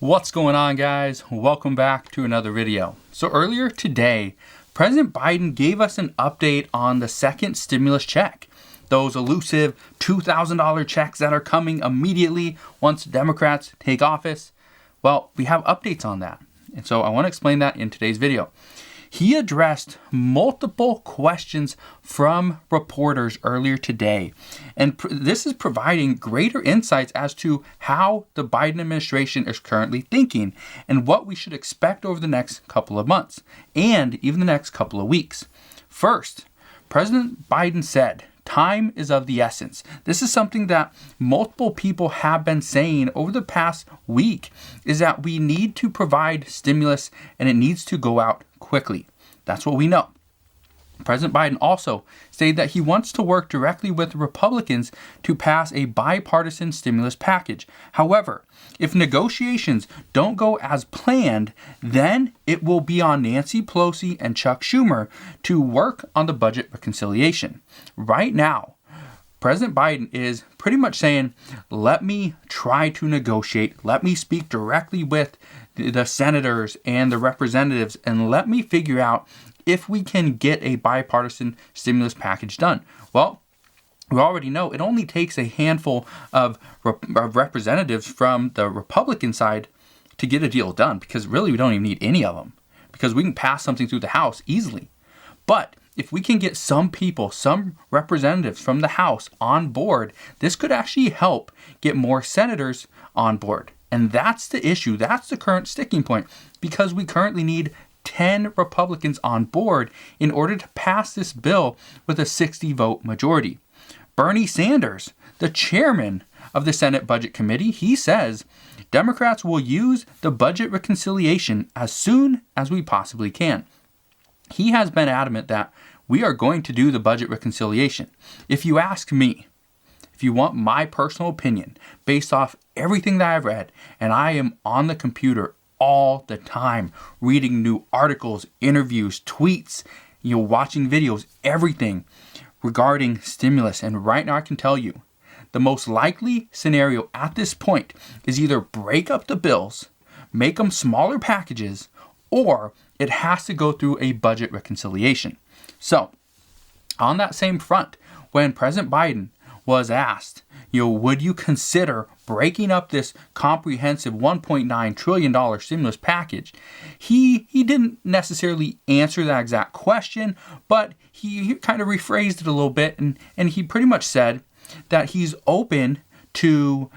What's going on, guys? Welcome back to another video. So earlier today, President Biden gave us an update on the second stimulus check. Those elusive $2,000 checks that are coming immediately once Democrats take office. Well, we have updates on that. And so I want to explain that in today's video. He addressed multiple questions from reporters earlier today, and this is providing greater insights as to how the Biden administration is currently thinking and what we should expect over the next couple of months and even the next couple of weeks. First, President Biden said, time is of the essence. This is something that multiple people have been saying over the past week, is that we need to provide stimulus and it needs to go out quickly. That's what we know. President Biden also stated that he wants to work directly with Republicans to pass a bipartisan stimulus package. However, if negotiations don't go as planned, then it will be on Nancy Pelosi and Chuck Schumer to work on the budget reconciliation. Right now, President Biden is pretty much saying, let me try to negotiate. Let me speak directly with the senators and the representatives, and let me figure out if we can get a bipartisan stimulus package done. Well, we already know it only takes a handful of representatives from the Republican side to get a deal done, because really we don't even need any of them, because we can pass something through the House easily. But if we can get some people, some representatives from the House on board, this could actually help get more senators on board. And that's the issue. That's the current sticking point, because we currently need 10 Republicans on board in order to pass this bill with a 60-vote majority. Bernie Sanders, the chairman of the Senate Budget Committee, he says Democrats will use the budget reconciliation as soon as we possibly can. He has been adamant that we are going to do the budget reconciliation. If you ask me, if you want my personal opinion, based off everything that I've read, and I am on the computer all the time, reading new articles, interviews, tweets, watching videos, everything regarding stimulus. And right now I can tell you, the most likely scenario at this point is either break up the bills, make them smaller packages, or it has to go through a budget reconciliation. So, on that same front, when President Biden was asked, would you consider breaking up this comprehensive $1.9 trillion stimulus package? He didn't necessarily answer that exact question, but he kind of rephrased it a little bit, and he pretty much said that he's open to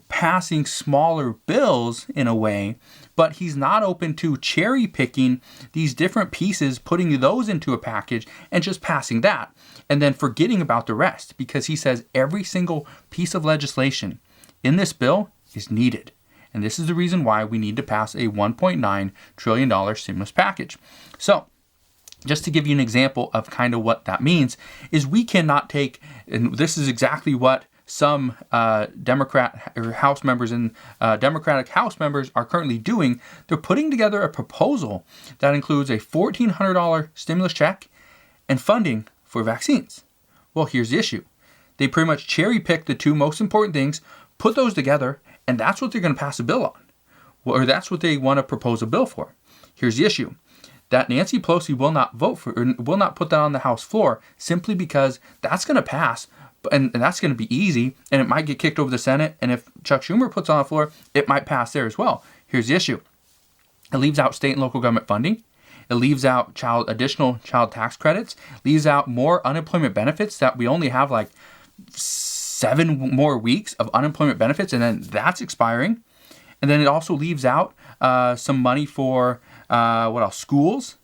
passing smaller bills in a way, but he's not open to cherry picking these different pieces, putting those into a package and just passing that, and then forgetting about the rest, because he says every single piece of legislation in this bill is needed. And this is the reason why we need to pass a $1.9 trillion stimulus package. So, just to give you an example of kind of what that means, is we cannot take, and this is exactly what some Democrat or House members and Democratic House members are currently doing. They're putting together a proposal that includes a $1,400 stimulus check and funding for vaccines. Well, here's the issue. They pretty much cherry pick the two most important things, put those together, and that's what they're going to pass a bill on. Or that's what they want to propose a bill for. Here's the issue. That Nancy Pelosi will not vote for, or will not put that on the House floor, simply because that's going to pass. And that's going to be easy, and it might get kicked over the Senate. And if Chuck Schumer puts it on the floor, it might pass there as well. Here's the issue. It leaves out state and local government funding. It leaves out additional child tax credits. Leaves out more unemployment benefits that we only have like 7 more weeks of unemployment benefits, and then that's expiring. And then it also leaves out some money for, schools.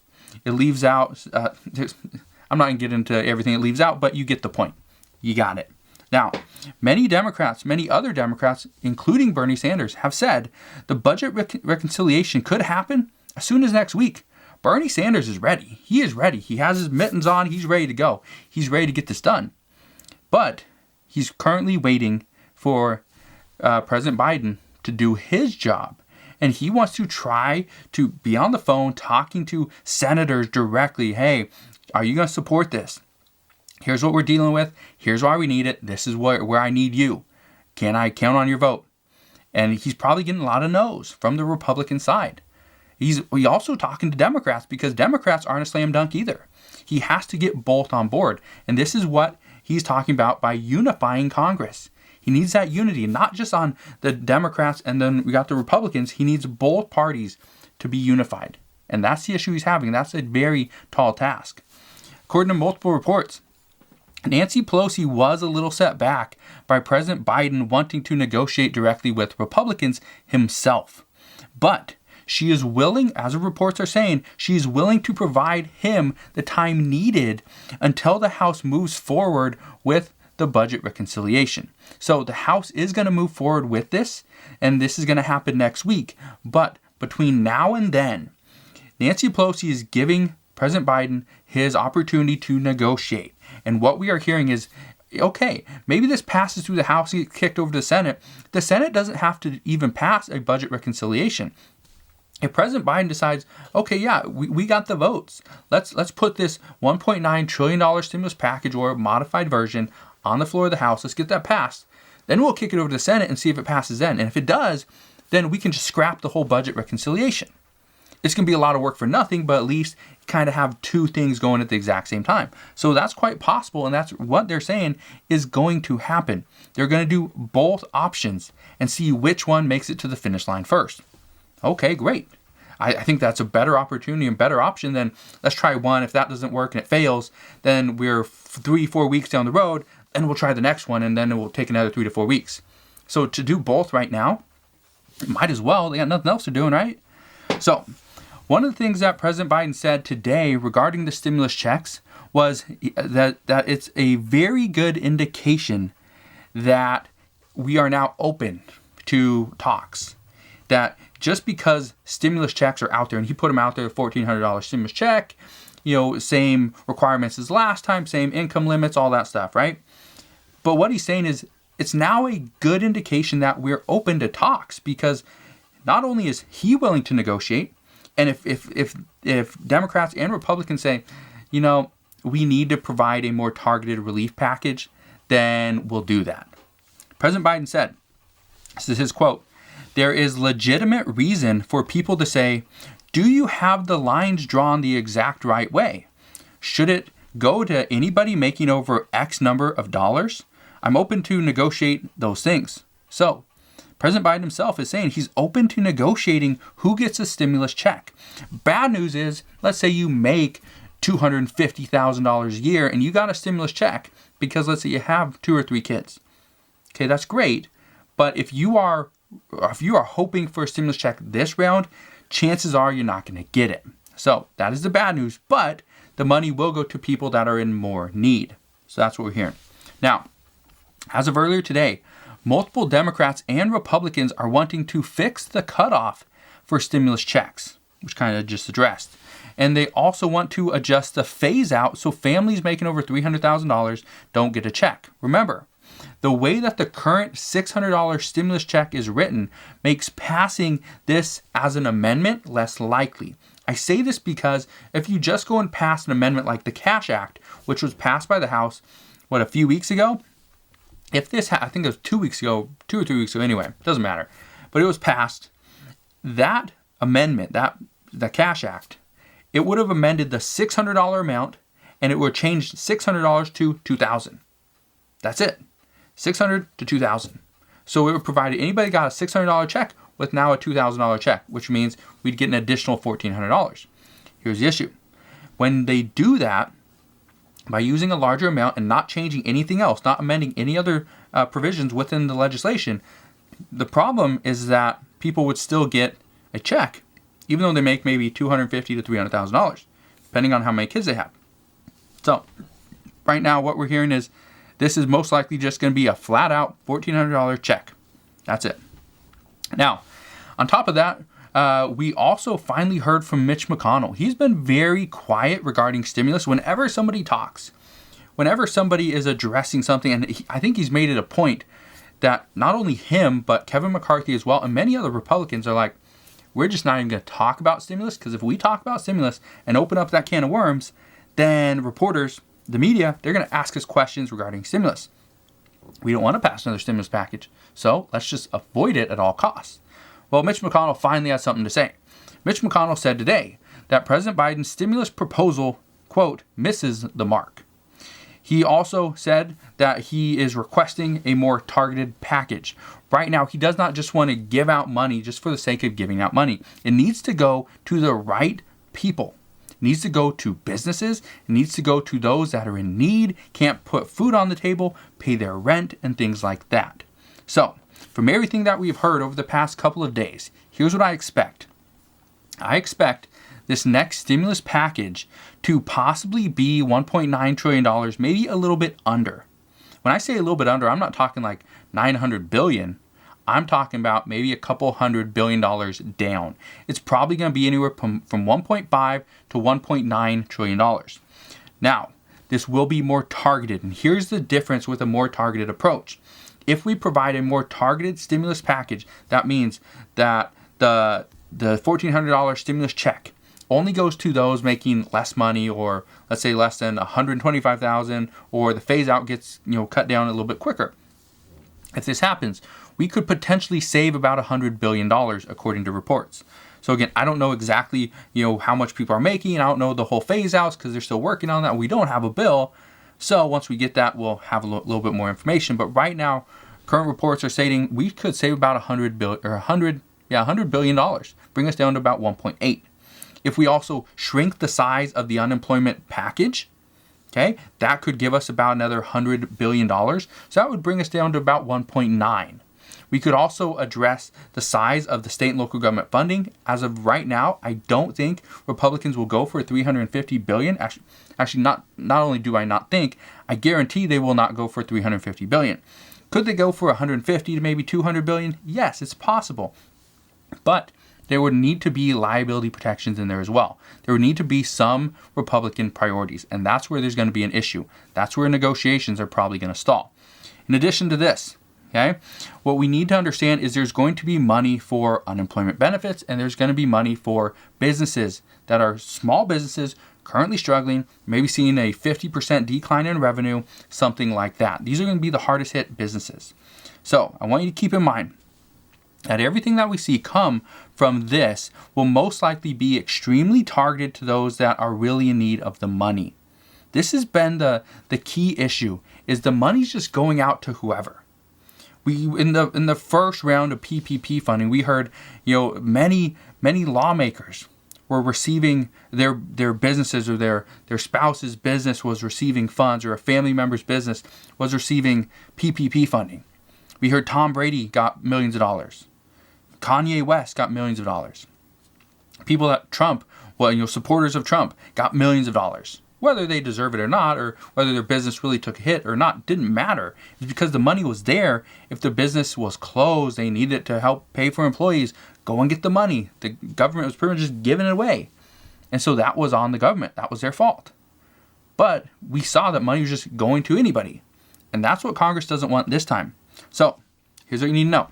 It leaves out, I'm not going to get into everything it leaves out, but you get the point. You got it. Now, many other Democrats, including Bernie Sanders, have said the budget reconciliation could happen as soon as next week. Bernie Sanders is ready. He is ready. He has his mittens on. He's ready to go. He's ready to get this done. But he's currently waiting for President Biden to do his job. And he wants to try to be on the phone talking to senators directly. Hey, are you going to support this? Here's what we're dealing with. Here's why we need it. This is where I need you. Can I count on your vote? And he's probably getting a lot of no's from the Republican side. He's also talking to Democrats because Democrats aren't a slam dunk either. He has to get both on board. And this is what he's talking about by unifying Congress. He needs that unity, not just on the Democrats and then we got the Republicans. He needs both parties to be unified. And that's the issue he's having. That's a very tall task. According to multiple reports, Nancy Pelosi was a little set back by President Biden wanting to negotiate directly with Republicans himself. But she is willing, as the reports are saying, she is willing to provide him the time needed until the House moves forward with the budget reconciliation. So the House is going to move forward with this, and this is going to happen next week. But between now and then, Nancy Pelosi is giving President Biden his opportunity to negotiate. And what we are hearing is, okay, maybe this passes through the House and gets kicked over to the Senate. The Senate doesn't have to even pass a budget reconciliation. If President Biden decides, okay, yeah, we got the votes. Let's put this $1.9 trillion stimulus package or modified version on the floor of the House. Let's get that passed. Then we'll kick it over to the Senate and see if it passes then. And if it does, then we can just scrap the whole budget reconciliation. It's going to be a lot of work for nothing, but at least kind of have two things going at the exact same time. So that's quite possible, and that's what they're saying is going to happen. They're going to do both options and see which one makes it to the finish line first. Okay, great. I think that's a better opportunity and better option than let's try one. If that doesn't work and it fails, then we're 3-4 weeks down the road, and we'll try the next one, and then it will take another 3 to 4 weeks. So to do both right now, might as well. They got nothing else to do, right? So one of the things that President Biden said today regarding the stimulus checks was that it's a very good indication that we are now open to talks. That just because stimulus checks are out there, and he put them out there, $1,400 stimulus check, same requirements as last time, same income limits, all that stuff, right? But what he's saying is it's now a good indication that we're open to talks because not only is he willing to negotiate, and if Democrats and Republicans say, we need to provide a more targeted relief package, then we'll do that. President Biden said, this is his quote, "There is legitimate reason for people to say, do you have the lines drawn the exact right way? Should it go to anybody making over X number of dollars? I'm open to negotiate those things." So President Biden himself is saying he's open to negotiating who gets a stimulus check. Bad news is, let's say you make $250,000 a year and you got a stimulus check because let's say you have 2 or 3 kids. Okay, that's great. But if you are hoping for a stimulus check this round, chances are you're not going to get it. So that is the bad news, but the money will go to people that are in more need. So that's what we're hearing. Now, as of earlier today, multiple Democrats and Republicans are wanting to fix the cutoff for stimulus checks, which kind of just addressed. And they also want to adjust the phase out so families making over $300,000 don't get a check. Remember, the way that the current $600 stimulus check is written makes passing this as an amendment less likely. I say this because if you just go and pass an amendment like the Cash Act, which was passed by the House, a few weeks ago? If this, I think it was 2 weeks ago, 2 or 3 weeks ago anyway, doesn't matter. But it was passed. That amendment, the Cash Act, it would have amended the $600 amount and it would change $600 to $2,000. That's it. $600 to $2,000. So it would provide anybody got a $600 check with now a $2,000 check, which means we'd get an additional $1,400. Here's the issue. When they do that, by using a larger amount and not changing anything else, not amending any other provisions within the legislation, the problem is that people would still get a check, even though they make maybe $250,000 to $300,000, depending on how many kids they have. So right now what we're hearing is this is most likely just going to be a flat out $1,400 check. That's it. Now, on top of that, we also finally heard from Mitch McConnell. He's been very quiet regarding stimulus. Whenever somebody talks, whenever somebody is addressing something, and I think he's made it a point that not only him, but Kevin McCarthy as well, and many other Republicans are like, we're just not even going to talk about stimulus, because if we talk about stimulus and open up that can of worms, then reporters, the media, they're going to ask us questions regarding stimulus. We don't want to pass another stimulus package, so let's just avoid it at all costs. Well, Mitch McConnell finally has something to say. Mitch McConnell said today that President Biden's stimulus proposal, quote, misses the mark. He also said that he is requesting a more targeted package. Right now, he does not just want to give out money just for the sake of giving out money. It needs to go to the right people. It needs to go to businesses. It needs to go to those that are in need, can't put food on the table, pay their rent, and things like that. So, from everything that we've heard over the past couple of days, here's what I expect. I expect this next stimulus package to possibly be $1.9 trillion, maybe a little bit under. When I say a little bit under, I'm not talking like $900 billion. I'm talking about maybe a couple $100 billion down. It's probably going to be anywhere from 1.5 to $1.9 trillion. Now, this will be more targeted, and here's the difference with a more targeted approach. If we provide a more targeted stimulus package, that means that the $1,400 stimulus check only goes to those making less money, or let's say less than $125,000, or the phase out gets cut down a little bit quicker. If this happens, we could potentially save about $100 billion according to reports. So again, I don't know exactly how much people are making. I don't know the whole phase outs because they're still working on that. We don't have a bill. So once we get that, we'll have a little bit more information. But right now, current reports are stating we could save about $100 billion, bring us down to about 1.8. If we also shrink the size of the unemployment package, okay, that could give us about another $100 billion. So that would bring us down to about 1.9. We could also address the size of the state and local government funding. As of right now, I don't think Republicans will go for $350 billion. Actually, not only do I not think, I guarantee they will not go for $350 billion. Could they go for 150 to maybe 200 billion? Yes, it's possible. But there would need to be liability protections in there as well. There would need to be some Republican priorities, and that's where there's going to be an issue. That's where negotiations are probably going to stall. In addition to this, okay, what we need to understand is there's going to be money for unemployment benefits, and there's going to be money for businesses that are small businesses currently struggling, maybe seeing a 50% decline in revenue, something like that. These are going to be the hardest hit businesses. So I want you to keep in mind that everything that we see come from this will most likely be extremely targeted to those that are really in need of the money. This has been the key issue, is the money's just going out to whoever. We in the first round of PPP funding, we heard many lawmakers were receiving their businesses, or their spouse's business was receiving funds, or a family member's business was receiving PPP funding. We heard Tom Brady got millions of dollars. Kanye West got millions of dollars. People that supporters of Trump got millions of dollars. Whether they deserve it or not, or whether their business really took a hit or not, didn't matter. It's because the money was there. If the business was closed, they needed it to help pay for employees. Go and get the money. The government was pretty much just giving it away. And so that was on the government. That was their fault. But we saw that money was just going to anybody. And that's what Congress doesn't want this time. So here's what you need to know.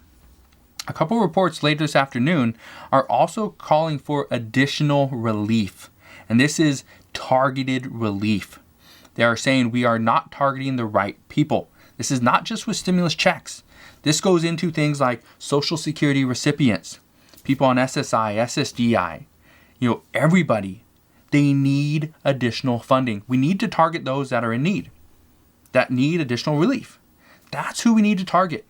A couple reports later this afternoon are also calling for additional relief. And this is targeted relief. They are saying we are not targeting the right people. This is not just with stimulus checks. This goes into things like Social Security recipients, people on SSI, SSDI, everybody. They need additional funding. We need to target those that are in need, that need additional relief. That's who we need to target.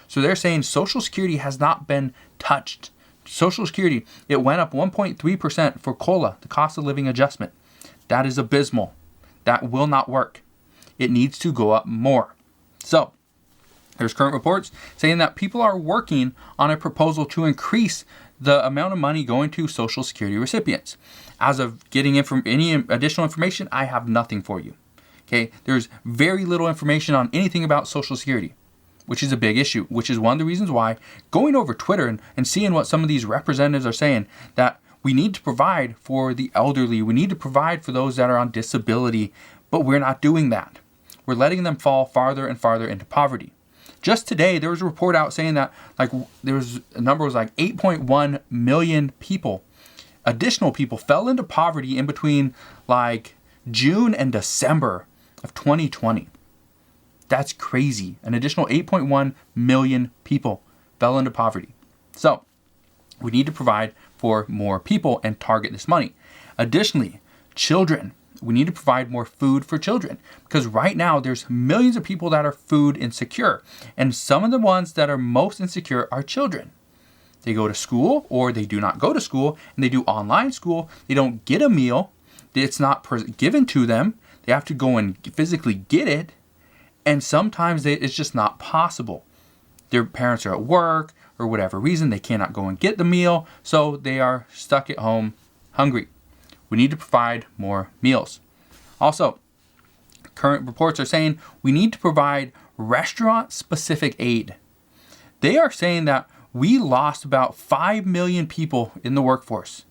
So they're saying Social Security has not been touched. Social Security, it went up 1.3% for COLA, the cost of living adjustment. That is abysmal. That will not work. It needs to go up more. So there's current reports saying that people are working on a proposal to increase the amount of money going to Social Security recipients. As of getting any additional information, I have nothing for you. Okay, there's very little information on anything about Social Security, which is a big issue, which is one of the reasons why going over Twitter and seeing what some of these representatives are saying, that we need to provide for the elderly, we need to provide for those that are on disability, but we're not doing that. We're letting them fall farther and farther into poverty. Just today, there was a report out saying that there was a number was 8.1 million people, additional people, fell into poverty in between June and December of 2020. That's crazy. An additional 8.1 million people fell into poverty. So we need to provide for more people and target this money. Additionally, children. We need to provide more food for children because right now there's millions of people that are food insecure. And some of the ones that are most insecure are children. They go to school or they do not go to school and they do online school. They don't get a meal. It's not given to them. They have to go and physically get it. And sometimes it's just not possible. Their parents are at work or whatever reason. They cannot go and get the meal. So they are stuck at home hungry. We need to provide more meals. Also, current reports are saying we need to provide restaurant-specific aid. They are saying that we lost about 5 million people in the workforce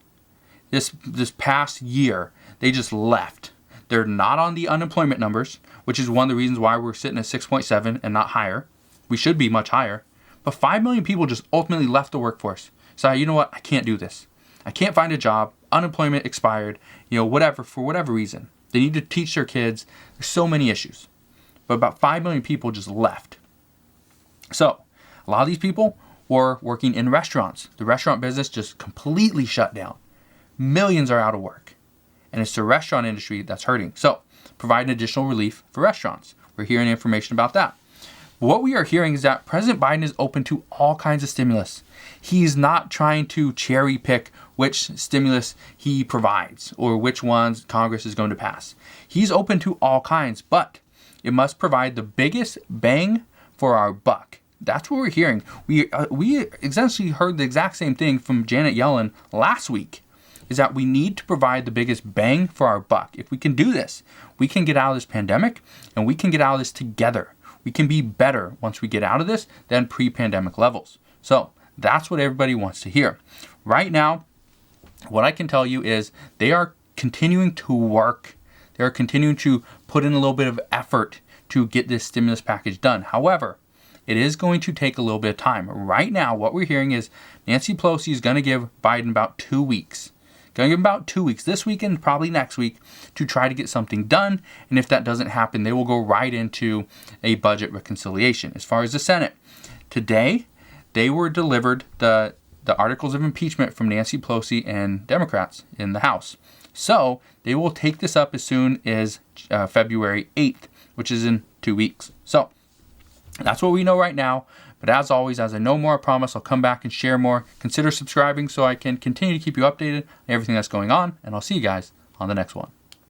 this past year. They just left. They're not on the unemployment numbers, which is one of the reasons why we're sitting at 6.7 and not higher. We should be much higher. But 5 million people just ultimately left the workforce. So you know what? I can't do this. I can't find a job. Unemployment expired, whatever, for whatever reason. They need to teach their kids. There's so many issues. But about 5 million people just left. So a lot of these people were working in restaurants. The restaurant business just completely shut down. Millions are out of work. And it's the restaurant industry that's hurting. So provide an additional relief for restaurants. We're hearing information about that. What we are hearing is that President Biden is open to all kinds of stimulus. He's not trying to cherry pick which stimulus he provides or which ones Congress is going to pass. He's open to all kinds, but it must provide the biggest bang for our buck. That's what we're hearing. We essentially heard the exact same thing from Janet Yellen last week, is that we need to provide the biggest bang for our buck. If we can do this, we can get out of this pandemic and we can get out of this together. We can be better once we get out of this than pre-pandemic levels. So that's what everybody wants to hear. Right now, what I can tell you is they are continuing to work. They are continuing to put in a little bit of effort to get this stimulus package done. However, it is going to take a little bit of time. Right now, what we're hearing is Nancy Pelosi is going to give Biden about 2 weeks. Going to give him about 2 weeks, this week and probably next week, to try to get something done. And if that doesn't happen, they will go right into a budget reconciliation. As far as the Senate, today they were delivered the articles of impeachment from Nancy Pelosi and Democrats in the House. So they will take this up as soon as February 8th, which is in 2 weeks. So that's what we know right now. But as always, as I know more, I promise I'll come back and share more. Consider subscribing so I can continue to keep you updated on everything that's going on. And I'll see you guys on the next one.